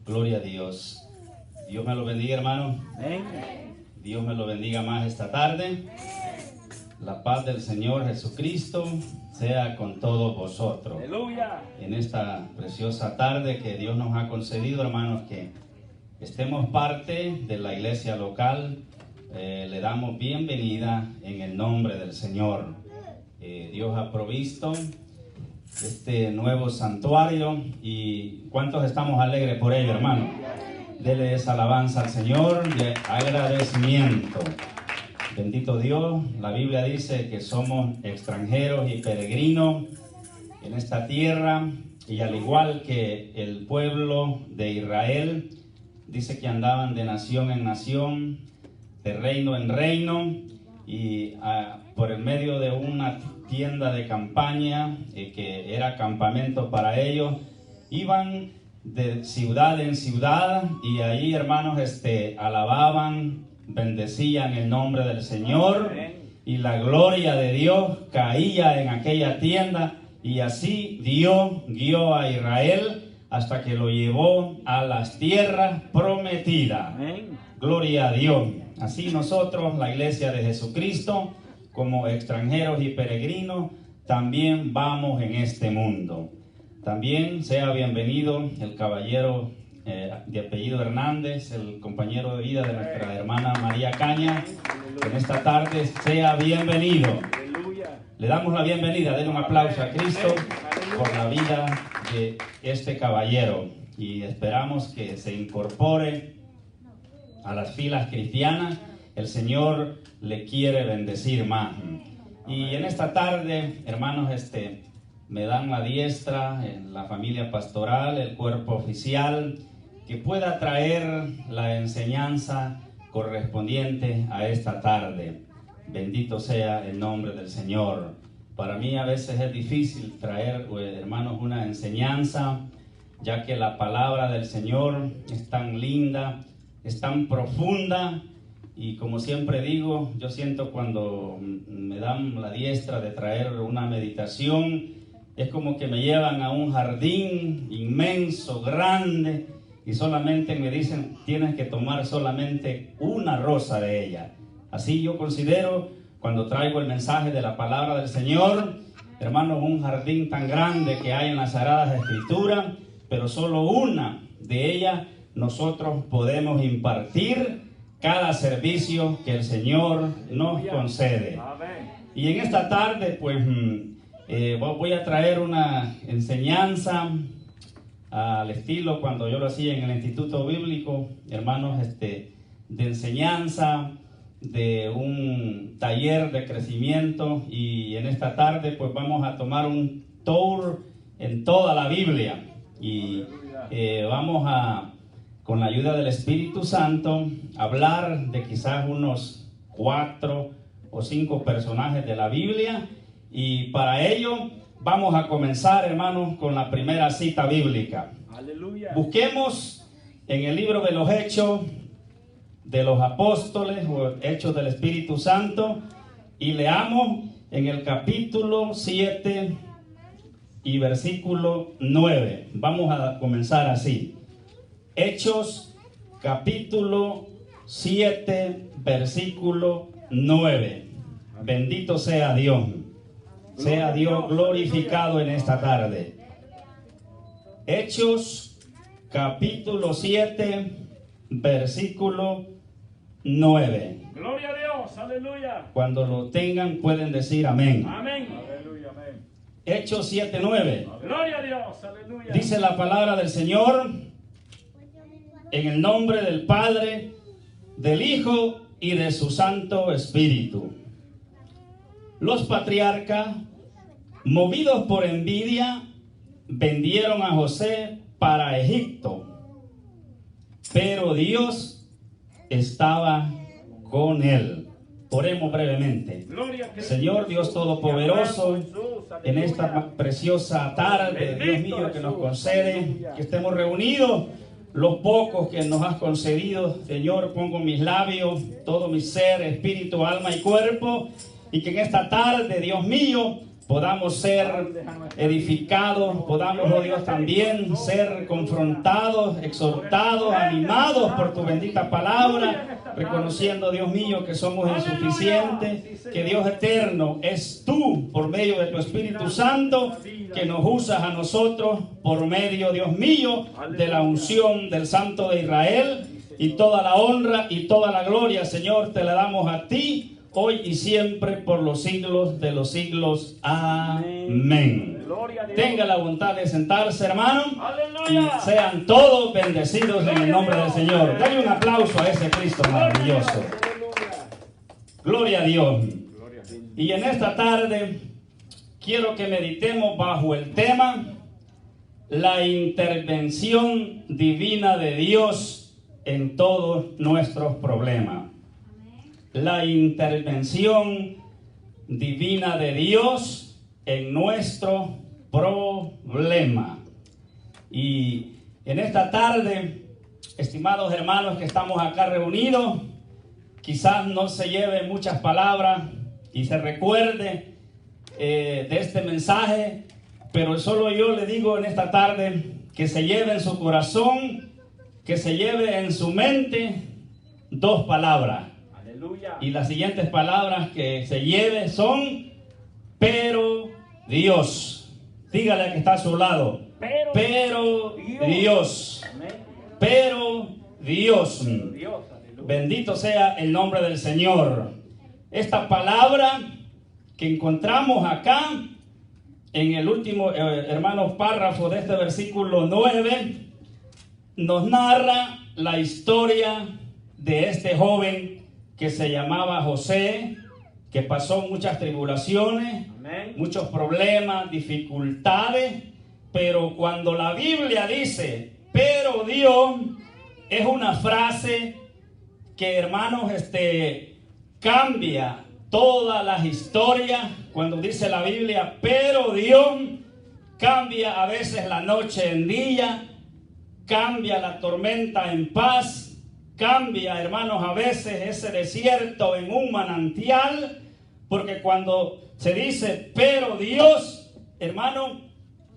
Gloria a Dios. Dios me lo bendiga, hermano. Amén. Dios me lo bendiga más esta tarde. La paz del Señor Jesucristo sea con todos vosotros. Aleluya. En esta preciosa tarde que Dios nos ha concedido, hermanos, que estemos parte de la iglesia local, le damos bienvenida en el nombre del Señor. Dios ha provisto este nuevo santuario y ¿cuántos estamos alegres por ello, hermano? Dele esa alabanza al Señor de agradecimiento. Bendito Dios, la Biblia dice que somos extranjeros y peregrinos en esta tierra, y al igual que el pueblo de Israel, dice que andaban de nación en nación, de reino en reino, y por el medio de una tienda de campaña, que era campamento para ellos, iban de ciudad en ciudad, y ahí, hermanos, alababan, bendecían el nombre del Señor, y la gloria de Dios caía en aquella tienda, y así Dios guió a Israel hasta que lo llevó a las tierras prometidas. Amén. Gloria a Dios. Así nosotros, la iglesia de Jesucristo, como extranjeros y peregrinos, también vamos en este mundo. También sea bienvenido el caballero de apellido Hernández, el compañero de vida de nuestra hermana María Caña. En esta tarde sea bienvenido. Aleluya. Le damos la bienvenida, denle un aplauso a Cristo por la vida de este caballero, y esperamos que se incorpore a las filas cristianas. El Señor le quiere bendecir más. Y en esta tarde, hermanos, me dan la diestra en la familia pastoral, el cuerpo oficial, que pueda traer la enseñanza correspondiente a esta tarde. Bendito sea el nombre del Señor. Para mí a veces es difícil traer, hermanos, una enseñanza, ya que la palabra del Señor es tan linda, es tan profunda, y como siempre digo, yo siento cuando me dan la diestra de traer una meditación, es como que me llevan a un jardín inmenso, grande, y solamente me dicen, tienes que tomar solamente una rosa de ella. Así yo considero cuando traigo el mensaje de la palabra del Señor, hermanos, un jardín tan grande que hay en las Sagradas Escrituras, pero solo una de ellas nosotros podemos impartir cada servicio que el Señor nos concede. Y en esta tarde, pues, voy a traer una enseñanza al estilo cuando yo lo hacía en el Instituto Bíblico, hermanos, de enseñanza, de un taller de crecimiento. Y en esta tarde, pues, vamos a tomar un tour en toda la Biblia, y vamos a, con la ayuda del Espíritu Santo, hablar de quizás unos 4 o 5 personajes de la Biblia. Y para ello vamos a comenzar, hermanos, con la primera cita bíblica. Aleluya. Busquemos en el libro de los Hechos de los Apóstoles, o Hechos del Espíritu Santo, y leamos en el capítulo 7 y versículo 9. Vamos a comenzar así. Hechos capítulo 7 versículo 9. Bendito sea Dios. Sea Dios glorificado en esta tarde. Hechos capítulo 7 versículo 9. Gloria a Dios. Aleluya. Cuando lo tengan pueden decir amén. Amén. Aleluya. Amén. Hechos 7, 9. Gloria a Dios. Aleluya. Dice la palabra del Señor: en el nombre del Padre, del Hijo y de su Santo Espíritu. Los patriarcas, movidos por envidia, vendieron a José para Egipto, pero Dios estaba con él. Oremos brevemente. Señor Dios Todopoderoso, en esta preciosa tarde, Dios mío, que nos concede que estemos reunidos, los pocos que nos has concedido, Señor, pongo en mis labios todo mi ser, espíritu, alma y cuerpo, y que en esta tarde, Dios mío, podamos ser edificados, podamos, oh Dios, también ser confrontados, exhortados, animados por tu bendita palabra, reconociendo, Dios mío, que somos insuficientes, que Dios eterno es tú, por medio de tu Espíritu Santo, que nos usas a nosotros por medio, Dios mío, de la unción del Santo de Israel, y toda la honra y toda la gloria, Señor, te la damos a ti, hoy y siempre, por los siglos de los siglos. Amén. Tenga la bondad de sentarse, hermano, y sean todos bendecidos en el nombre del Señor. Dale un aplauso a ese Cristo maravilloso. Gloria a Dios. Y en esta tarde quiero que meditemos bajo el tema la intervención divina de Dios en todos nuestros problemas. La intervención divina de Dios en nuestro problema. Y en esta tarde, estimados hermanos que estamos acá reunidos, quizás no se lleve muchas palabras y se recuerde de este mensaje, pero solo yo le digo en esta tarde que se lleve en su corazón, que se lleve en su mente dos palabras. Aleluya. Y las siguientes palabras que se lleve son: pero Dios. Dígale al que está a su lado: pero Dios. Pero Dios. Bendito sea el nombre del Señor. Esta palabra que encontramos acá en el último, hermanos, párrafo de este versículo 9, nos narra la historia de este joven que se llamaba José, que pasó muchas tribulaciones, muchos problemas, dificultades, pero cuando la Biblia dice pero Dios, es una frase que, hermanos, cambia todas las historias. Cuando dice la Biblia pero Dios, cambia a veces la noche en día, cambia la tormenta en paz, cambia, hermanos, a veces ese desierto en un manantial, porque cuando se dice pero Dios, hermano,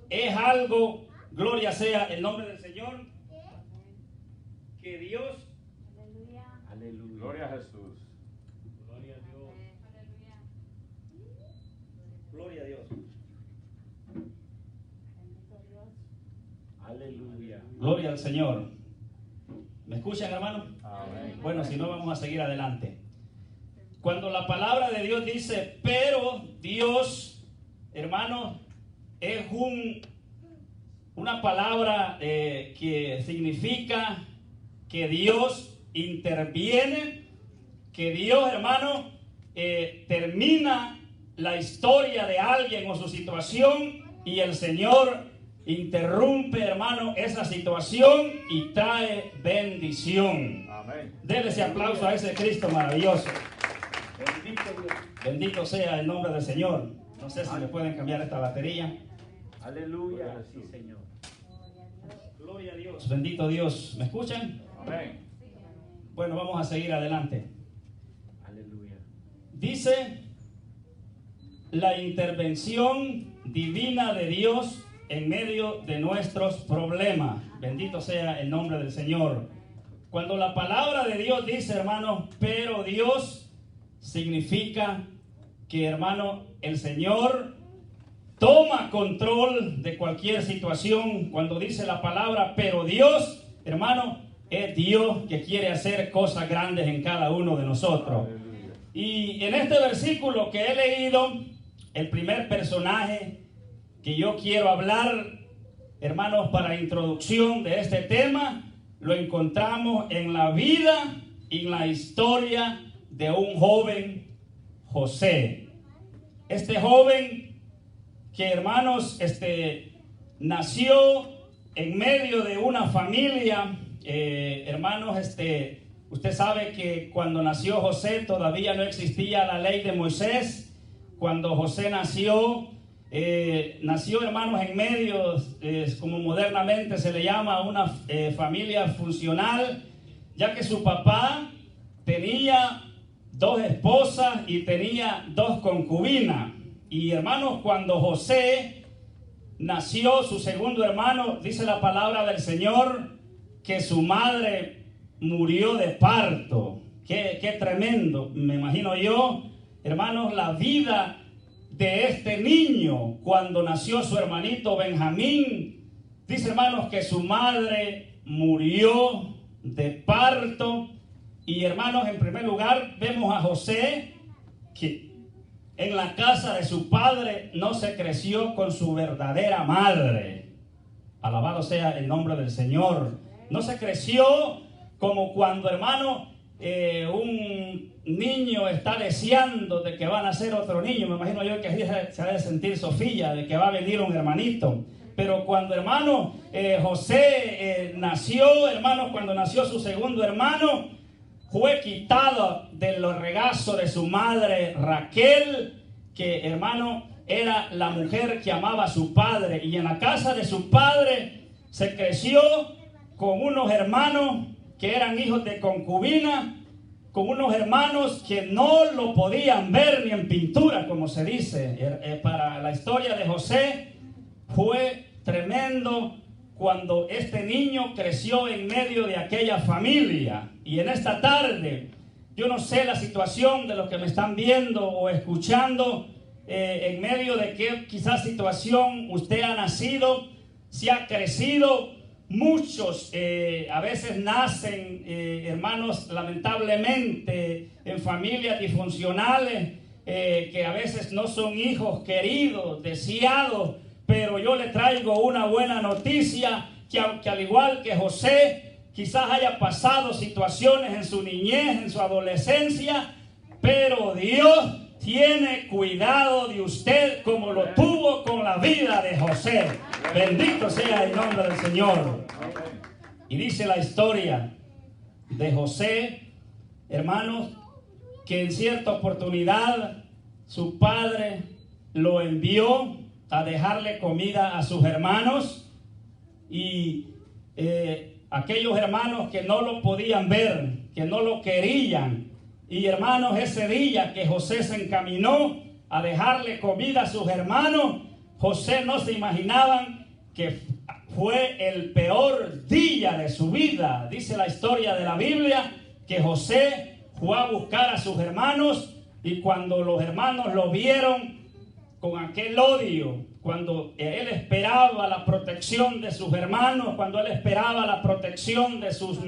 es algo, gloria sea el nombre del Señor, que Dios, aleluya, Gloria a Jesús. gloria a Dios, gloria a Dios, aleluya, gloria al Señor. ¿Me escuchan, hermano? Amén. Bueno, si no, vamos a seguir adelante. Cuando la palabra de Dios dice pero Dios, hermano, es una palabra que significa que Dios interviene, que Dios, hermano, termina la historia de alguien o su situación, y el Señor interrumpe, hermano, esa situación y trae bendición. Amén. Dele ese aplauso a ese Cristo maravilloso. Bendito sea el nombre del Señor. No sé si le pueden cambiar esta batería. Aleluya. Sí, Señor. Gloria a Dios. Bendito Dios. ¿Me escuchan? Amén. Bueno, vamos a seguir adelante. Aleluya. Dice: la intervención divina de Dios en medio de nuestros problemas. Bendito sea el nombre del Señor. Cuando la palabra de Dios dice, hermano, pero Dios, significa que, hermano, el Señor toma control de cualquier situación. Cuando dice la palabra pero Dios, hermano, es Dios que quiere hacer cosas grandes en cada uno de nosotros. Aleluya. Y en este versículo que he leído, el primer personaje que yo quiero hablar, hermanos, para introducción de este tema, lo encontramos en la vida y en la historia de un joven, José. Este joven que, hermanos, nació en medio de una familia, hermanos, usted sabe que cuando nació José todavía no existía la ley de Moisés. Cuando José nació, hermanos, en medio, como modernamente se le llama, una familia funcional, ya que su papá tenía 2 esposas y tenía 2 concubinas. Y hermanos, cuando José nació, su segundo hermano, dice la palabra del Señor, que su madre murió de parto. Qué tremendo, me imagino yo, hermanos, la vida de este niño cuando nació su hermanito Benjamín. Dice, hermanos, que su madre murió de parto. Y hermanos, en primer lugar vemos a José que en la casa de su padre no se creció con su verdadera madre. Alabado sea el nombre del Señor. No se creció como cuando, hermano, un niño está deseando de que va a nacer otro niño. Me imagino yo que se ha de sentir Sofía, de que va a venir un hermanito. Pero cuando, hermano, José nació, hermano, cuando nació su segundo hermano, fue quitado de los regazos de su madre Raquel, que, hermano, era la mujer que amaba a su padre. Y en la casa de su padre se creció con unos hermanos que eran hijos de concubina, con unos hermanos que no lo podían ver ni en pintura, como se dice. Para la historia de José fue tremendo cuando este niño creció en medio de aquella familia. Y en esta tarde, yo no sé la situación de los que me están viendo o escuchando, en medio de qué quizás situación usted ha nacido, si ha crecido. Muchos a veces nacen, hermanos, lamentablemente en familias disfuncionales, que a veces no son hijos queridos, deseados. Pero yo le traigo una buena noticia, que aunque al igual que José, quizás haya pasado situaciones en su niñez, en su adolescencia, pero Dios tiene cuidado de usted como lo tuvo con la vida de José. Bendito sea el nombre del Señor. Y dice la historia de José, hermanos, que en cierta oportunidad su padre lo envió a dejarle comida a sus hermanos, y aquellos hermanos que no lo podían ver, que no lo querían. Y hermanos, ese día que José se encaminó a dejarle comida a sus hermanos, José no se imaginaban que fue el peor día de su vida. Dice la historia de la Biblia que José fue a buscar a sus hermanos, y cuando los hermanos lo vieron con aquel odio, cuando él esperaba la protección de sus hermanos, cuando él esperaba la protección de sus,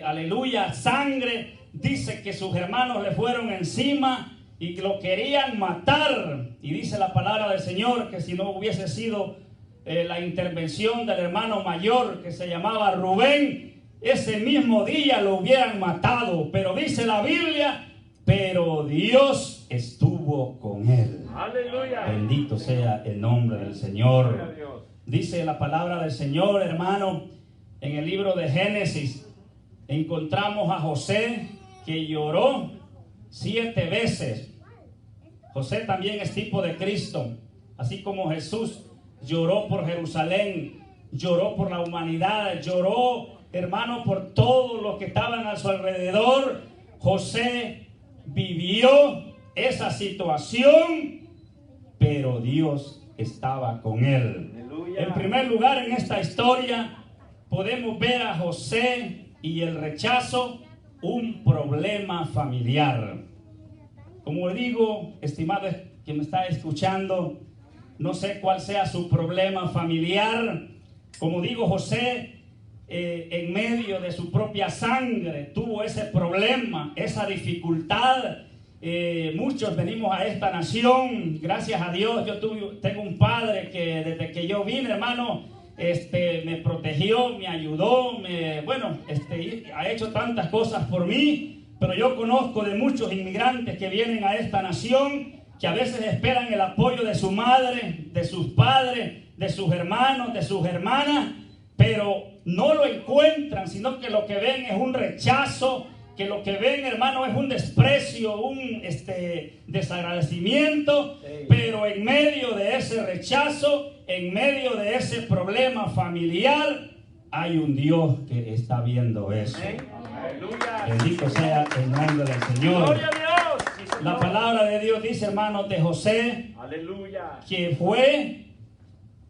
aleluya, sangre, dice que sus hermanos le fueron encima y que lo querían matar. Y dice la palabra del Señor que si no hubiese sido la intervención del hermano mayor, que se llamaba Rubén, ese mismo día lo hubieran matado. Pero dice la Biblia, pero Dios estuvo con él. Aleluya. Bendito sea el nombre del Señor. Dice la palabra del Señor, hermano, en el libro de Génesis, encontramos a José que lloró 7 veces. José también es tipo de Cristo, así como Jesús lloró por Jerusalén, lloró por la humanidad, lloró, hermano, por todos los que estaban a su alrededor. José vivió esa situación, pero Dios estaba con él. Aleluya. En primer lugar, en esta historia podemos ver a José y el rechazo, un problema familiar. Como digo, estimado que me está escuchando, no sé cuál sea su problema familiar. Como digo, José, en medio de su propia sangre, tuvo ese problema, esa dificultad. Muchos venimos a esta nación, gracias a Dios. Yo tengo un padre que desde que yo vine, hermano, me protegió, me ayudó, ha hecho tantas cosas por mí. Pero yo conozco de muchos inmigrantes que vienen a esta nación, que a veces esperan el apoyo de su madre, de sus padres, de sus hermanos, de sus hermanas, pero no lo encuentran, sino que lo que ven es un rechazo, que lo que ven, hermano, es un desprecio, un desagradecimiento. Sí. Pero en medio de ese rechazo, en medio de ese problema familiar, hay un Dios que está viendo eso. Aleluya. Bendito sea el nombre del Señor. Gloria a Dios. La palabra de Dios dice, hermanos, de José, Aleluya. que fue,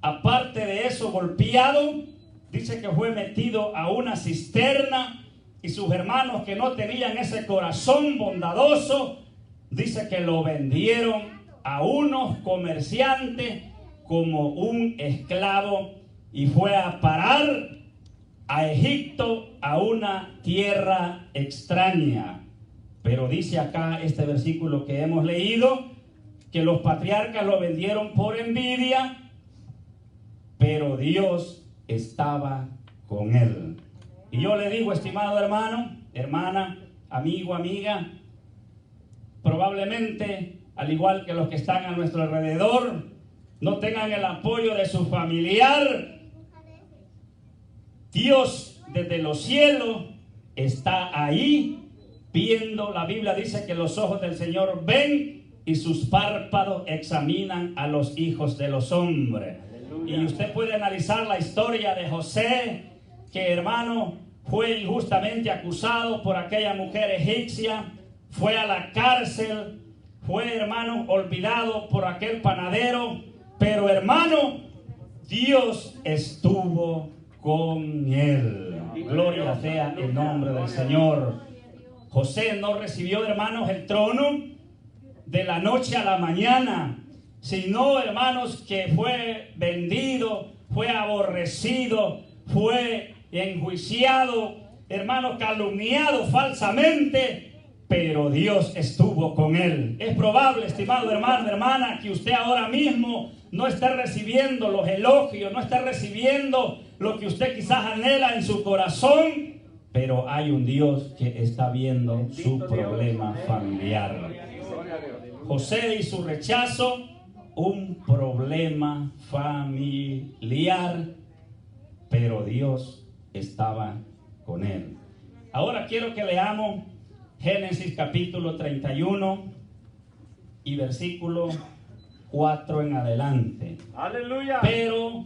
aparte de eso, golpeado. Dice que fue metido a una cisterna y sus hermanos, que no tenían ese corazón bondadoso, dice que lo vendieron a unos comerciantes como un esclavo y fue a parar a Egipto, a una tierra extraña. Pero dice acá este versículo que hemos leído, que los patriarcas lo vendieron por envidia, pero Dios estaba con él. Y yo le digo, estimado hermano, hermana, amigo, amiga, probablemente, al igual que los que están a nuestro alrededor, no tengan el apoyo de su familiar. Dios desde los cielos está ahí viendo. La Biblia dice que los ojos del Señor ven y sus párpados examinan a los hijos de los hombres. Aleluya. Y usted puede analizar la historia de José, que, hermano, fue injustamente acusado por aquella mujer egipcia, fue a la cárcel, fue, hermano, olvidado por aquel panadero, pero, hermano, Dios estuvo con él. Gloria sea el nombre del Señor. José no recibió, hermanos, el trono de la noche a la mañana, sino, hermanos, que fue vendido, fue aborrecido, fue enjuiciado, hermanos, calumniado falsamente, pero Dios estuvo con él. Es probable, estimado hermano, hermana, que usted ahora mismo no esté recibiendo los elogios, no esté recibiendo lo que usted quizás anhela en su corazón, pero hay un Dios que está viendo su problema familiar. José y su rechazo, un problema familiar, pero Dios estaba con él. Ahora quiero que leamos Génesis capítulo 31 y versículo 4 en adelante. Aleluya. Pero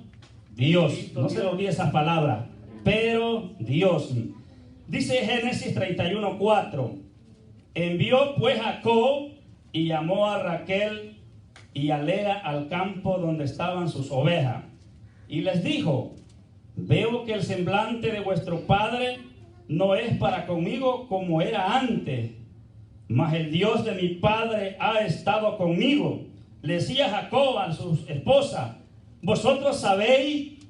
Dios, no se le olvide esas palabras, pero Dios. Dice Génesis 31, 4. Envió pues Jacob y llamó a Raquel y a Lea al campo donde estaban sus ovejas. Y les dijo: veo que el semblante de vuestro padre no es para conmigo como era antes, mas el Dios de mi padre ha estado conmigo. Le decía Jacob a su esposa: vosotros sabéis,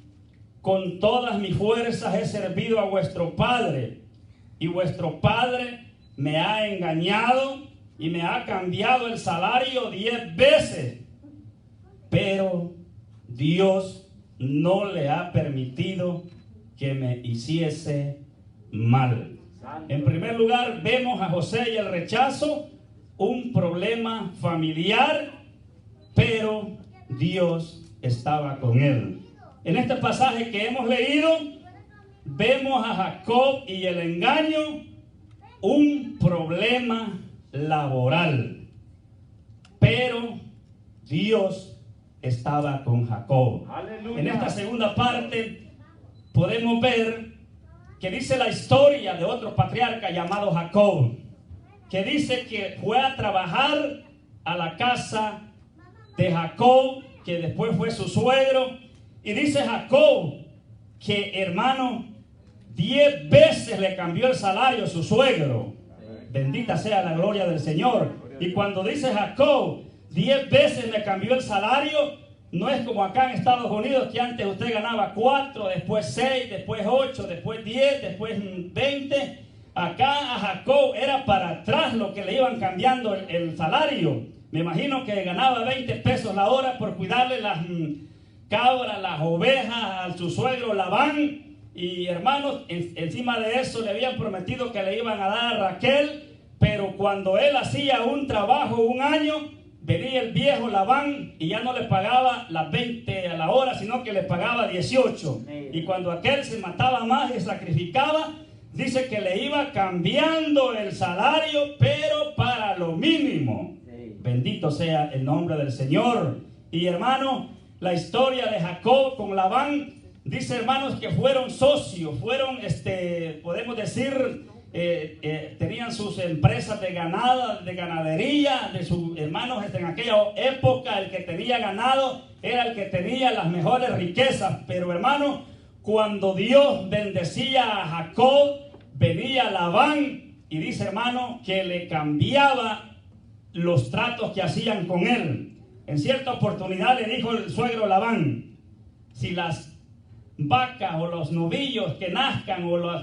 con todas mis fuerzas he servido a vuestro padre, y vuestro padre me ha engañado y me ha cambiado el salario 10 veces. Pero Dios no le ha permitido que me hiciese mal. En primer lugar, vemos a José y el rechazo, un problema familiar, pero Dios estaba con él. En este pasaje que hemos leído, vemos a Jacob y el engaño, un problema laboral, pero Dios estaba con Jacob. Aleluya. En esta segunda parte podemos ver que dice la historia de otro patriarca llamado Jacob, que dice que fue a trabajar a la casa de Jacob, que después fue su suegro, y dice Jacob que, hermano, 10 veces le cambió el salario a su suegro. Bendita sea la gloria del Señor. Y cuando dice Jacob 10 veces le cambió el salario, no es como acá en Estados Unidos, que antes usted ganaba 4, después 6, después 8, después 10, después 20. Acá a Jacob era para atrás lo que le iban cambiando el salario. Me imagino que ganaba 20 pesos la hora por cuidarle las cabras, las ovejas a su suegro Labán. Y hermanos, encima de eso le habían prometido que le iban a dar a Raquel, pero cuando él hacía un trabajo un año, venía el viejo Labán y ya no le pagaba las 20 a la hora, sino que le pagaba 18. Y cuando aquel se mataba más y sacrificaba, dice que le iba cambiando el salario, pero para lo mínimo. Bendito sea el nombre del Señor. Y hermano, la historia de Jacob con Labán, dice, hermanos, que fueron socios, fueron, podemos decir, tenían sus empresas de ganado, de ganadería, de sus hermanos. En aquella época el que tenía ganado era el que tenía las mejores riquezas. Pero hermano, cuando Dios bendecía a Jacob, venía Labán y dice, hermano, que le cambiaba los tratos que hacían con él. En cierta oportunidad le dijo el suegro Labán: si las vacas o los novillos que nazcan o las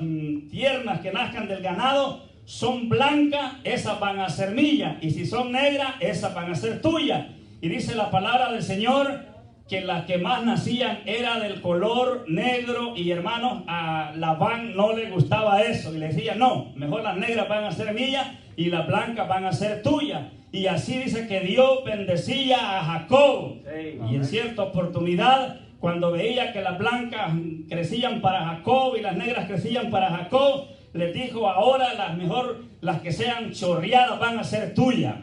tiernas que nazcan del ganado son blancas, esas van a ser mías, y si son negras, esas van a ser tuyas. Y dice la palabra del Señor que las que más nacían era del color negro, y hermanos, a Labán no le gustaba eso y le decía: no, mejor las negras van a ser mías y las blancas van a ser tuyas. Y así dice que Dios bendecía a Jacob. Sí, y en cierta oportunidad, cuando veía que las blancas crecían para Jacob y las negras crecían para Jacob, les dijo: ahora las que sean chorreadas van a ser tuyas.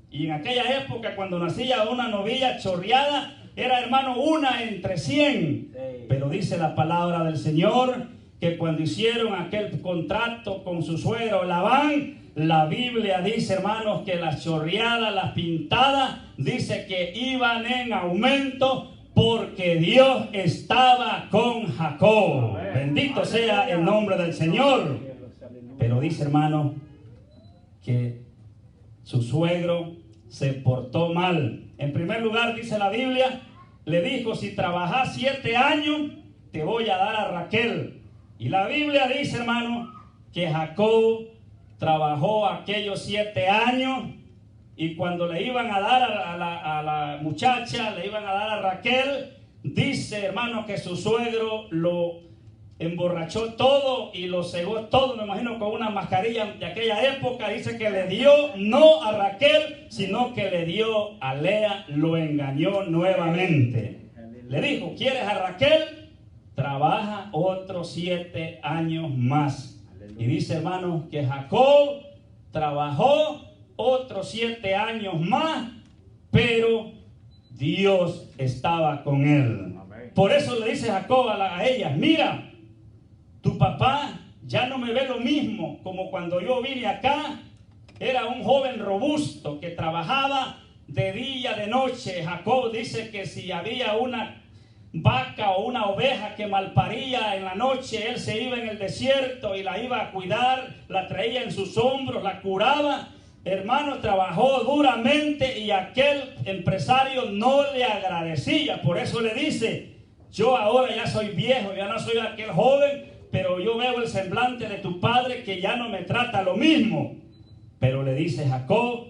Y en aquella época, cuando nacía una novilla chorreada, era, hermano, una entre 100. Pero dice la palabra del Señor que cuando hicieron aquel contrato con su suegro Labán, la Biblia dice, hermanos, que las chorreadas, las pintadas, dice que iban en aumento, porque Dios estaba con Jacob. Bendito sea el nombre del Señor. Pero dice, hermano, que su suegro se portó mal. En primer lugar, dice la Biblia, le dijo: si trabajas 7 años, te voy a dar a Raquel. Y la Biblia dice, hermano, que Jacob trabajó aquellos 7 años, y cuando le iban a dar a la muchacha, le iban a dar a Raquel, dice, hermano, que su suegro lo emborrachó todo y lo cegó todo, me imagino con una mascarilla de aquella época. Dice que le dio no a Raquel, sino que le dio a Lea, lo engañó nuevamente. Le dijo: ¿quieres a Raquel? Trabaja otros 7 años más. Y dice, hermano, que Jacob trabajó otros 7 años más, pero Dios estaba con él. Por eso le dice Jacob a ellas: mira, tu papá ya no me ve lo mismo como cuando yo vine acá. Era un joven robusto que trabajaba de día, de noche. Jacob dice que si había una vaca o una oveja que malparía en la noche, él se iba en el desierto y la iba a cuidar, la traía en sus hombros, la curaba. Hermano, trabajó duramente y aquel empresario no le agradecía. Por eso le dice: yo ahora ya soy viejo, ya no soy aquel joven, pero yo veo el semblante de tu padre que ya no me trata lo mismo. Pero le dice Jacob: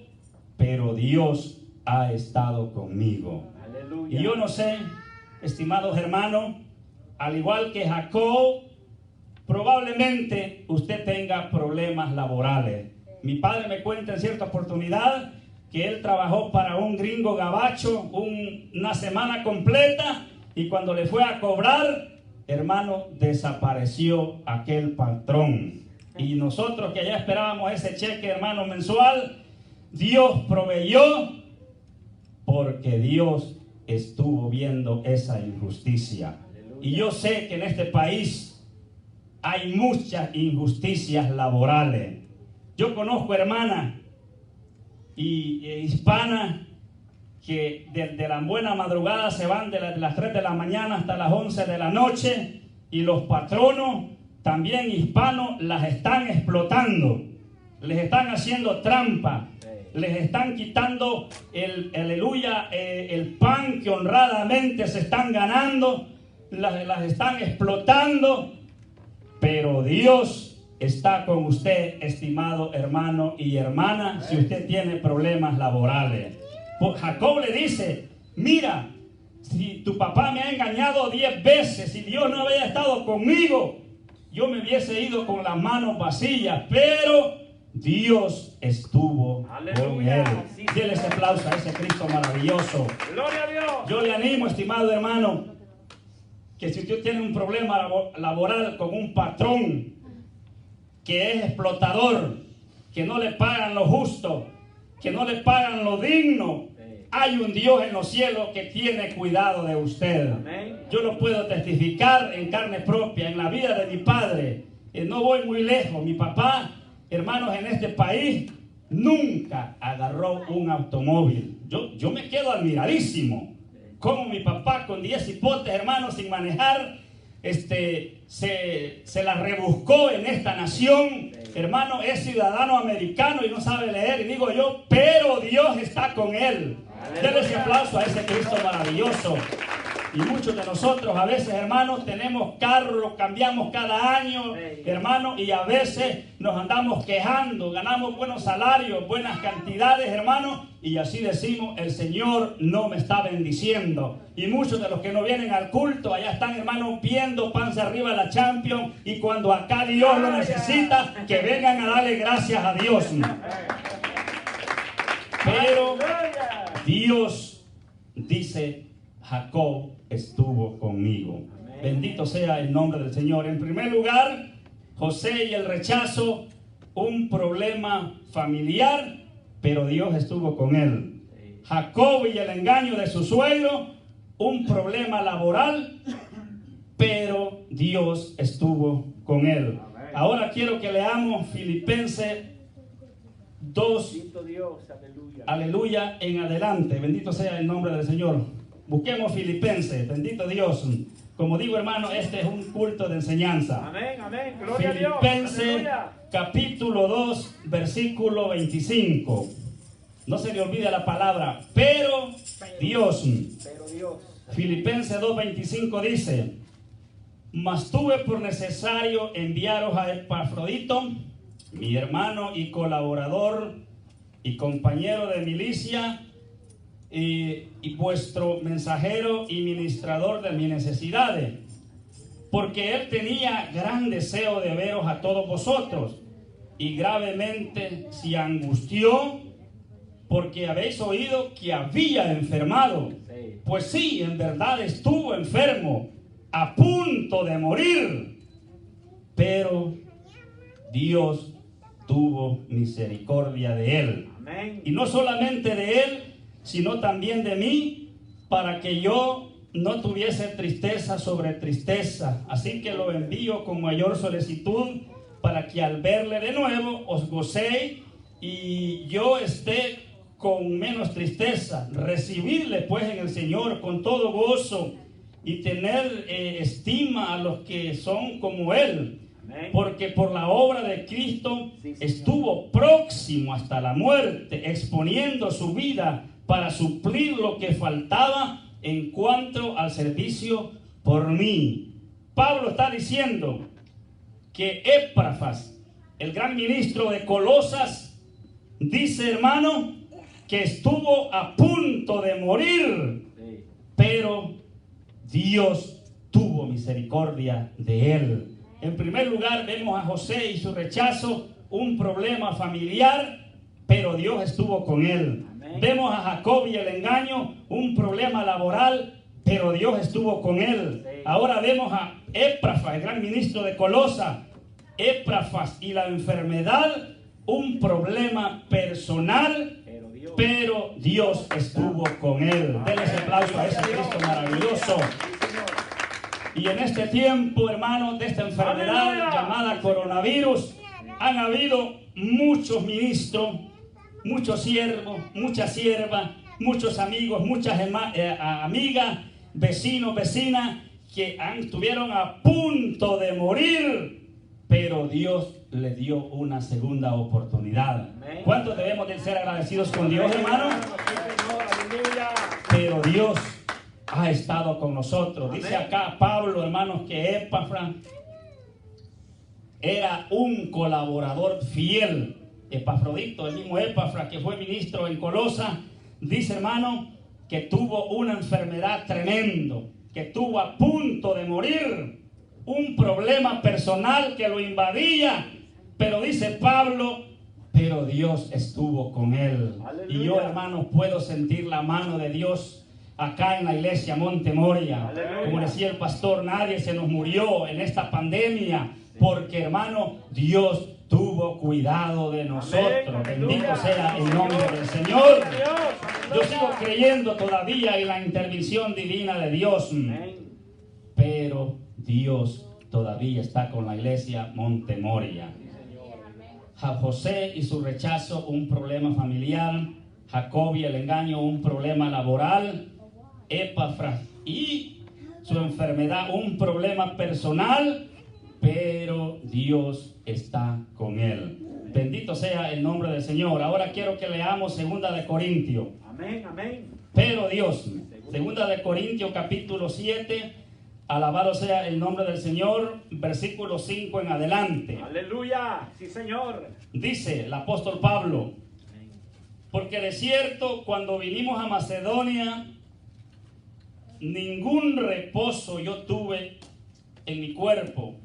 pero Dios ha estado conmigo. Aleluya. Y yo no sé, estimados hermanos, al igual que Jacob, probablemente usted tenga problemas laborales. Mi padre me cuenta en cierta oportunidad que él trabajó para un gringo gabacho una semana completa, y cuando le fue a cobrar, hermano, desapareció aquel patrón. Y nosotros que ya esperábamos ese cheque, hermano, mensual, Dios proveyó, porque Dios estuvo viendo esa injusticia. Y yo sé que en este país hay muchas injusticias laborales. Yo conozco hermanas y hispanas que desde la buena madrugada se van de las 3 de la mañana hasta las 11 de la noche, y los patronos, también hispanos, las están explotando, les están haciendo trampa, les están quitando el pan que honradamente se están ganando, las están explotando. Pero Dios está con usted, estimado hermano y hermana, si usted tiene problemas laborales. Jacob le dice: mira, si tu papá me ha engañado 10 veces, si Dios no había estado conmigo, yo me hubiese ido con las manos vacías, pero Dios estuvo con él. Dele ese aplauso a ese Cristo maravilloso. Gloria a Dios. Yo le animo, estimado hermano, que si usted tiene un problema laboral con un patrón que es explotador, que no le pagan lo justo, que no le pagan lo digno, hay un Dios en los cielos que tiene cuidado de usted. Amén. Yo lo puedo testificar en carne propia, en la vida de mi padre. No voy muy lejos. Mi papá hermanos, en este país nunca agarró un automóvil. Yo me quedo admiradísimo. Como mi papá con 10 hipotes, hermanos, sin manejar, se la rebuscó en esta nación. Hermano, es ciudadano americano y no sabe leer. Y digo yo, pero Dios está con él. Denle ese aplauso a ese Cristo maravilloso. Y muchos de nosotros a veces, hermanos, tenemos carro, lo cambiamos cada año, hermanos, y a veces nos andamos quejando, ganamos buenos salarios, buenas cantidades, hermanos, y así decimos, el Señor no me está bendiciendo. Y muchos de los que no vienen al culto, allá están, hermanos, viendo panza arriba la Champions, y cuando acá Dios lo necesita, que vengan a darle gracias a Dios. Pero Dios dice, Jacob estuvo conmigo. Amén. Bendito sea el nombre del Señor. En primer lugar, José y el rechazo, un problema familiar, pero Dios estuvo con él. Jacob y el engaño de su suegro, un problema laboral, pero Dios estuvo con él. Amén. Ahora quiero que leamos Filipenses 2, aleluya, en adelante. Bendito sea el nombre del Señor. Busquemos Filipenses, bendito Dios. Como digo, hermano, este es un culto de enseñanza. Amén, amén, gloria Filipenses, a Dios. capítulo 2, versículo 25. No se le olvide la palabra, pero Dios. Filipenses 2, 25 dice, mas tuve por necesario enviaros a Epafrodito, mi hermano y colaborador y compañero de milicia, y vuestro mensajero y ministrador de mis necesidades, porque él tenía gran deseo de veros a todos vosotros, y gravemente se angustió, porque habéis oído que había enfermado. Pues sí, en verdad estuvo enfermo, a punto de morir, pero Dios tuvo misericordia de él. Amén. Y no solamente de él, sino también de mí, para que yo no tuviese tristeza sobre tristeza. Así que lo envío con mayor solicitud, para que al verle de nuevo os gocéis y yo esté con menos tristeza. Recibirle pues en el Señor con todo gozo y tener estima a los que son como él. Porque por la obra de Cristo estuvo próximo hasta la muerte, exponiendo su vida para suplir lo que faltaba en cuanto al servicio por mí. Pablo está diciendo que Epafras, el gran ministro de Colosas, dice, hermano, que estuvo a punto de morir, pero Dios tuvo misericordia de él. En primer lugar, vemos a José y su rechazo, un problema familiar, pero Dios estuvo con él. Amén. Vemos a Jacob y el engaño, un problema laboral, pero Dios estuvo con él. Sí. Ahora vemos a Epafras, el gran ministro de Colosas, Epafras y la enfermedad, un problema personal, pero Dios estuvo con él. Denle ese aplauso a ese Cristo maravilloso. Y en este tiempo, hermanos, de esta enfermedad llamada coronavirus, han habido muchos ministros, muchos siervos, muchas siervas, muchos amigos, muchas amigas, vecinos, vecinas, que estuvieron a punto de morir, pero Dios les dio una segunda oportunidad. ¿Cuántos debemos de ser agradecidos con Dios, hermanos? Pero Dios ha estado con nosotros. Dice acá Pablo, hermanos, que Epafras era un colaborador fiel. Epafrodito, el mismo Epafras que fue ministro en Colosas, dice, hermano, que tuvo una enfermedad tremendo, que estuvo a punto de morir, un problema personal que lo invadía, pero dice Pablo, pero Dios estuvo con él. Aleluya. Y yo, hermano, puedo sentir la mano de Dios acá en la iglesia Monte Moria. Aleluya. Como decía el pastor, nadie se nos murió en esta pandemia, porque, hermano, Dios tuvo cuidado de nosotros. Amén. Bendito sea el nombre del Señor. Yo sigo creyendo todavía en la intervención divina de Dios. Amén. Pero Dios todavía está con la iglesia Monte Moria. José y su rechazo, un problema familiar. Jacob y el engaño, un problema laboral. Epafras y su enfermedad, un problema personal, pero Dios está con él. Bendito sea el nombre del Señor. Ahora quiero que leamos 2 de Corintios. Amén, amén. Pero Dios, 2 de Corintios capítulo 7, alabado sea el nombre del Señor, versículo 5 en adelante. Aleluya. Sí, Señor. Dice el apóstol Pablo: porque de cierto, cuando vinimos a Macedonia, ningún reposo yo tuve en mi cuerpo,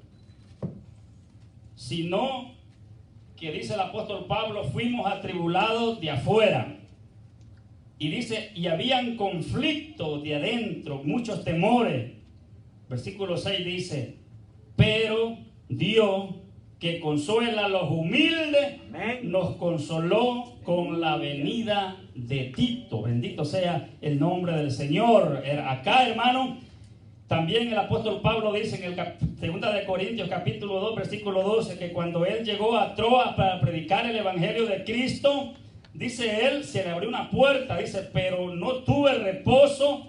sino que, dice el apóstol Pablo, fuimos atribulados de afuera. Y dice, y habían conflictos de adentro, muchos temores. Versículo 6 dice, pero Dios, que consuela a los humildes, Amén. nos consoló con la venida de Tito. Bendito sea el nombre del Señor. Acá, hermano, también el apóstol Pablo dice en el 2 de Corintios capítulo 2, versículo 12, que cuando él llegó a Troas para predicar el evangelio de Cristo, dice él, se le abrió una puerta, dice, pero no tuve reposo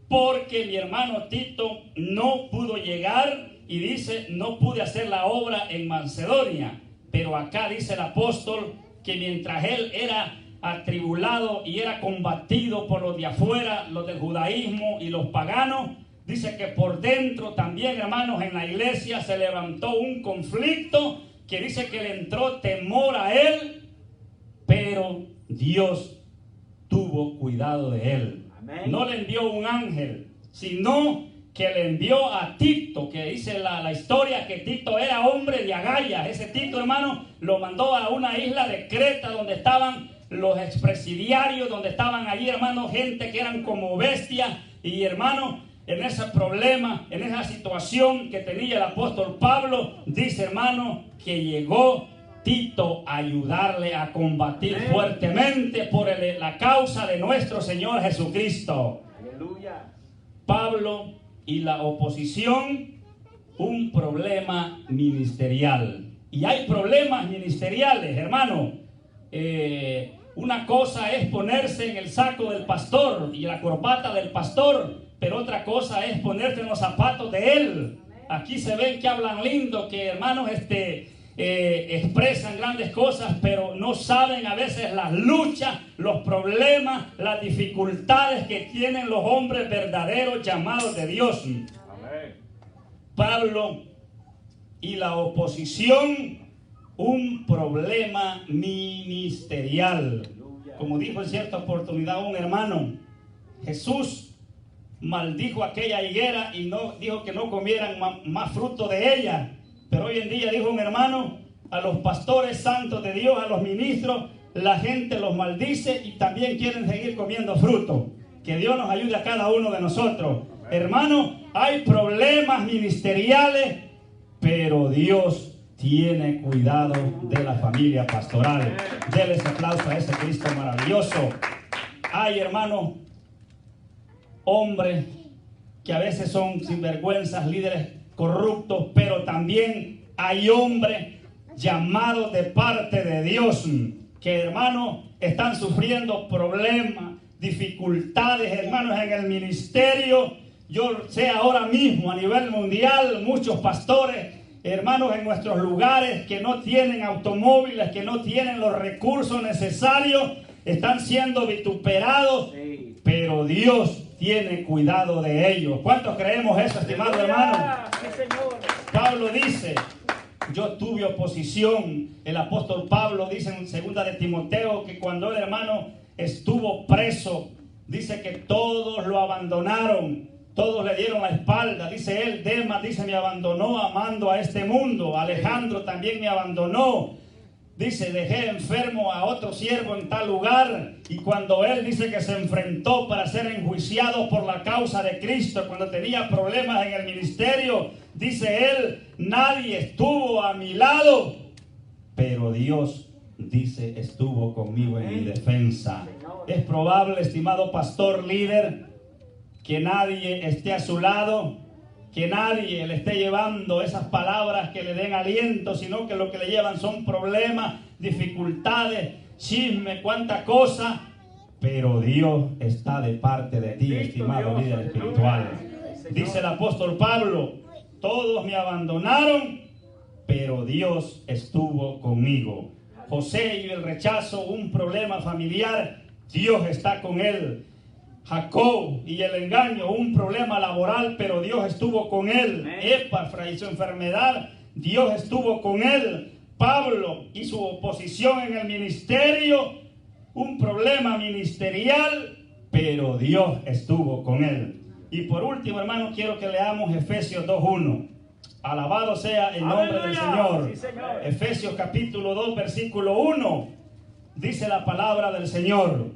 porque mi hermano Tito no pudo llegar, y dice, no pude hacer la obra en Macedonia. Pero acá dice el apóstol que mientras él era atribulado y era combatido por los de afuera, los del judaísmo y los paganos, dice que por dentro también, hermanos, en la iglesia se levantó un conflicto que dice que le entró temor a él, pero Dios tuvo cuidado de él. Amén. No le envió un ángel, sino que le envió a Tito, que dice la historia que Tito era hombre de agallas. Ese Tito, hermano, lo mandó a una isla de Creta donde estaban los expresidiarios, donde estaban allí, hermano, gente que eran como bestias. Y, hermano, en ese problema, en esa situación que tenía el apóstol Pablo, dice, hermano, que llegó Tito a ayudarle a combatir fuertemente por la causa de nuestro Señor Jesucristo. Aleluya. Pablo y la oposición, un problema ministerial. Y hay problemas ministeriales, hermano. Una cosa es ponerse en el saco del pastor y la corbata del pastor, pero otra cosa es ponerte en los zapatos de él. Aquí se ven que hablan lindo, que, hermanos, expresan grandes cosas, pero no saben a veces las luchas, los problemas, las dificultades que tienen los hombres verdaderos llamados de Dios. Amén. Pablo y la oposición, un problema ministerial. Como dijo en cierta oportunidad un hermano, Jesús maldijo aquella higuera y no dijo que no comieran más fruto de ella. Pero hoy en día, dijo un hermano, a los pastores santos de Dios, a los ministros, la gente los maldice y también quieren seguir comiendo fruto. Que Dios nos ayude a cada uno de nosotros. Hermano, hay problemas ministeriales, pero Dios tiene cuidado de la familia pastoral. Denle ese aplauso a ese Cristo maravilloso. Hay, hermano, hombres que a veces son sinvergüenzas, líderes corruptos, pero también hay hombres llamados de parte de Dios que, hermanos, están sufriendo problemas, dificultades, hermanos, en el ministerio. Yo sé ahora mismo a nivel mundial muchos pastores, hermanos, en nuestros lugares que no tienen automóviles, que no tienen los recursos necesarios, están siendo vituperados, pero Dios tiene cuidado de ellos. ¿Cuántos creemos eso, estimado hermano? Sí, Señor. Pablo dice, yo tuve oposición. El apóstol Pablo dice en 2 de Timoteo que cuando el hermano estuvo preso, dice que todos lo abandonaron, todos le dieron la espalda. Dice él, Demas, dice, me abandonó amando a este mundo. Alejandro también me abandonó. Dice, dejé enfermo a otro siervo en tal lugar. Y cuando él dice que se enfrentó para ser enjuiciado por la causa de Cristo, cuando tenía problemas en el ministerio, dice él, nadie estuvo a mi lado, pero Dios, dice, estuvo conmigo en mi defensa. Es probable, estimado pastor líder, que nadie esté a su lado, que nadie le esté llevando esas palabras que le den aliento, sino que lo que le llevan son problemas, dificultades, chisme, cuánta cosa. Pero Dios está de parte de ti, estimado líder espiritual. Dice el apóstol Pablo: todos me abandonaron, pero Dios estuvo conmigo. José y el rechazo, un problema familiar, Dios está con él. Jacob y el engaño, un problema laboral, pero Dios estuvo con él. Epafra y su enfermedad, Dios estuvo con él. Pablo y su oposición en el ministerio, un problema ministerial, pero Dios estuvo con él. Y por último, hermano, quiero que leamos Efesios 2:1. Alabado sea el nombre del Señor. Sí, Señor. Efesios capítulo 2, versículo 1. Dice la palabra del Señor.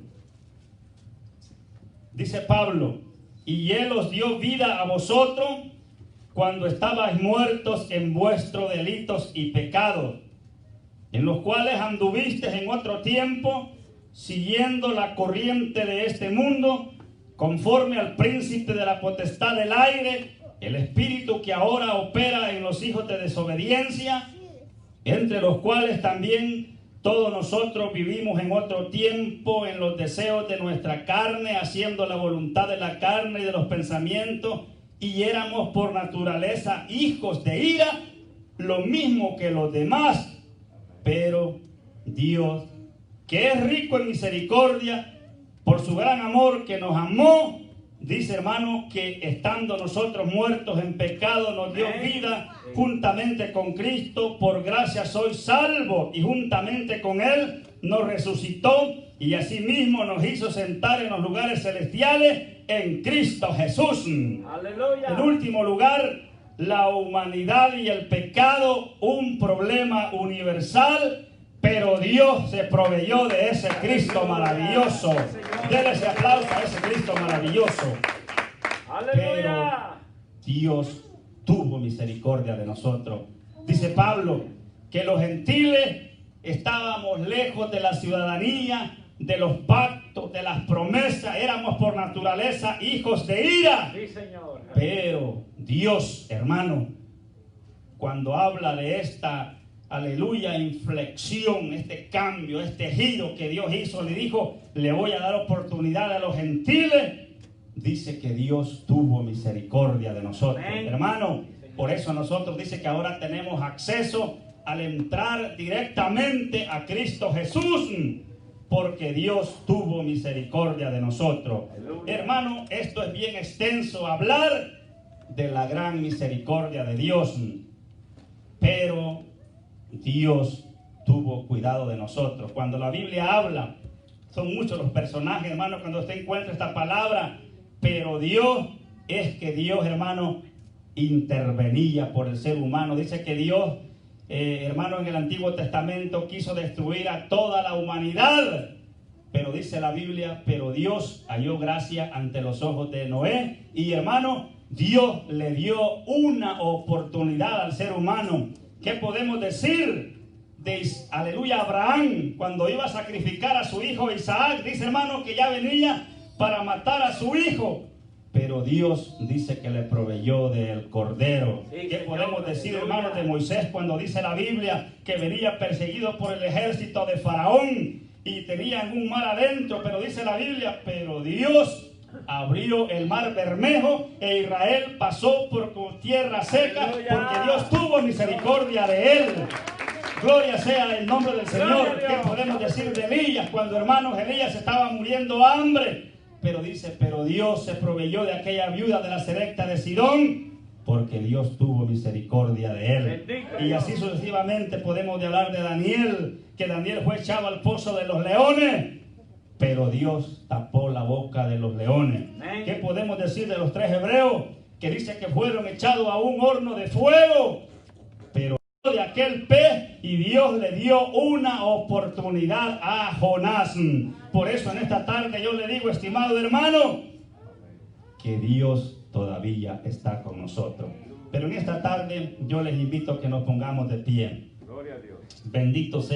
Dice Pablo: y Él os dio vida a vosotros cuando estabais muertos en vuestros delitos y pecados, en los cuales anduvisteis en otro tiempo, siguiendo la corriente de este mundo, conforme al príncipe de la potestad del aire, el espíritu que ahora opera en los hijos de desobediencia, entre los cuales también todos nosotros vivimos en otro tiempo en los deseos de nuestra carne, haciendo la voluntad de la carne y de los pensamientos, y éramos por naturaleza hijos de ira, lo mismo que los demás. Pero Dios, que es rico en misericordia, por su gran amor que nos amó, dice, hermano, que estando nosotros muertos en pecado, nos dio vida juntamente con Cristo. Por gracia sois salvos, y juntamente con Él nos resucitó, y asimismo nos hizo sentar en los lugares celestiales en Cristo Jesús. Aleluya. En último lugar, la humanidad y el pecado, un problema universal, pero Dios se proveyó de ese Cristo maravilloso. Denle ese aplauso a ese Cristo maravilloso. Pero Dios tuvo misericordia de nosotros. Dice Pablo que los gentiles estábamos lejos de la ciudadanía, de los pactos, de las promesas. Éramos por naturaleza hijos de ira. Sí, Señor. Pero Dios, hermano, cuando habla de esta, aleluya, inflexión, este cambio, este giro que Dios hizo, le dijo: le voy a dar oportunidad a los gentiles. Dice que Dios tuvo misericordia de nosotros. Amén. Hermano, por eso nosotros dice que ahora tenemos acceso al entrar directamente a Cristo Jesús, porque Dios tuvo misericordia de nosotros. Aleluya. Hermano, esto es bien extenso, hablar de la gran misericordia de Dios, pero Dios tuvo cuidado de nosotros. Cuando la Biblia habla, son muchos los personajes, hermano, cuando usted encuentra esta palabra, pero Dios, es que Dios, hermano, intervenía por el ser humano. Dice que Dios, hermano, en el Antiguo Testamento quiso destruir a toda la humanidad, pero dice la Biblia, pero Dios halló gracia ante los ojos de Noé, y hermano, Dios le dio una oportunidad al ser humano. ¿Qué podemos decir de, aleluya, Abraham, cuando iba a sacrificar a su hijo Isaac? Dice, hermano, que ya venía para matar a su hijo, pero Dios dice que le proveyó del cordero. Sí, ¿qué podemos decir, hermanos, de Moisés, cuando dice la Biblia que venía perseguido por el ejército de Faraón y tenían un mar adentro? Pero dice la Biblia, pero Dios abrió el mar Bermejo e Israel pasó por tierra seca, porque Dios tuvo misericordia de él. Gloria sea el nombre del Señor. ¿Qué podemos decir de Elías, cuando, hermanos, Elías estaba muriendo hambre? Pero dice, pero Dios se proveyó de aquella viuda de la Serepta de Sidón, porque Dios tuvo misericordia de él. Y así sucesivamente podemos hablar de Daniel, que Daniel fue echado al pozo de los leones, pero Dios tapó la boca de los leones. ¿Qué podemos decir de los 3 hebreos? Que dice que fueron echados a un horno de fuego, pero de aquel pez, y Dios le dio una oportunidad a Jonás. Por eso en esta tarde yo le digo, estimado hermano, que Dios todavía está con nosotros. Pero en esta tarde yo les invito a que nos pongamos de pie. Gloria a Dios. Bendito sea.